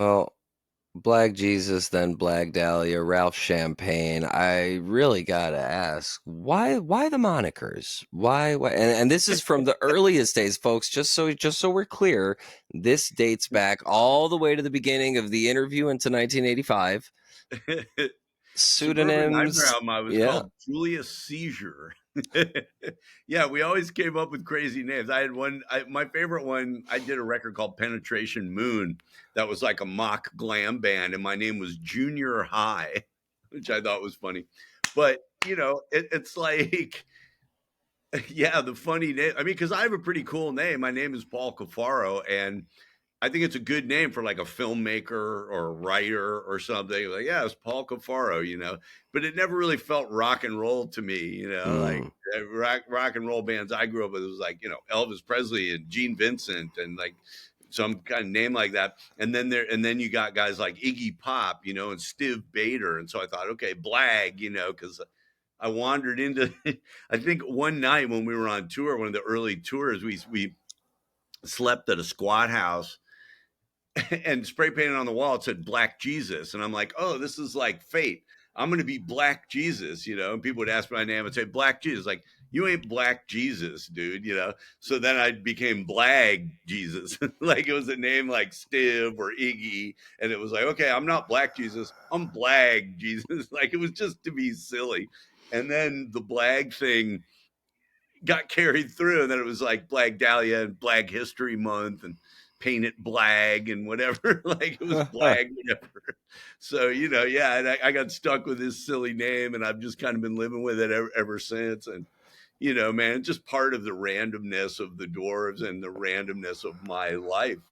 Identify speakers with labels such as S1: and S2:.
S1: Well, Blag Jesus, then Blag Dahlia, Ralph Champagne. I really gotta ask, why the monikers? Why? And this is from the earliest days, folks. Just so we're clear, this dates back all the way to the beginning of the interview into 1985.
S2: Suburban Nightmare
S1: Pseudonyms,
S2: album, I was
S1: yeah.
S2: called Julius Seizure. Yeah, we always came up with crazy names. I had one, my favorite one, I did a record called Penetration Moon that was like a mock glam band, and my name was Junior High, which I thought was funny. But, it's like, yeah, the funny name. I mean, because I have a pretty cool name. My name is Paul Cafaro, and I think it's a good name for like a filmmaker or a writer or something. Like, yeah, it's Paul Cafaro. But it never really felt rock and roll to me. Like
S1: Mm.
S2: rock and roll bands I grew up with, it was like, Elvis Presley and Gene Vincent and like some kind of name like that. And then you got guys like Iggy Pop, and Stiv Bader. And so I thought, okay, Blag, because I wandered into, I think one night when we were on tour, one of the early tours, we slept at a squat house and spray painted on the wall, it said Black Jesus. And I'm like, oh, this is like fate. I'm going to be Black Jesus. And people would ask my name and say, Black Jesus. Like, you ain't Black Jesus, dude. So then I became Blag Jesus. Like, it was a name like Stiv or Iggy. And it was like, okay, I'm not Black Jesus. I'm Blag Jesus. Like, it was just to be silly. And then the Blag thing got carried through. And then it was like Blag Dahlia and Blag History Month and paint it Blag and whatever. Like it was Blag, whatever. So, yeah, and I got stuck with this silly name and I've just kind of been living with it ever since. And, man, just part of the randomness of the dwarves and the randomness of my life.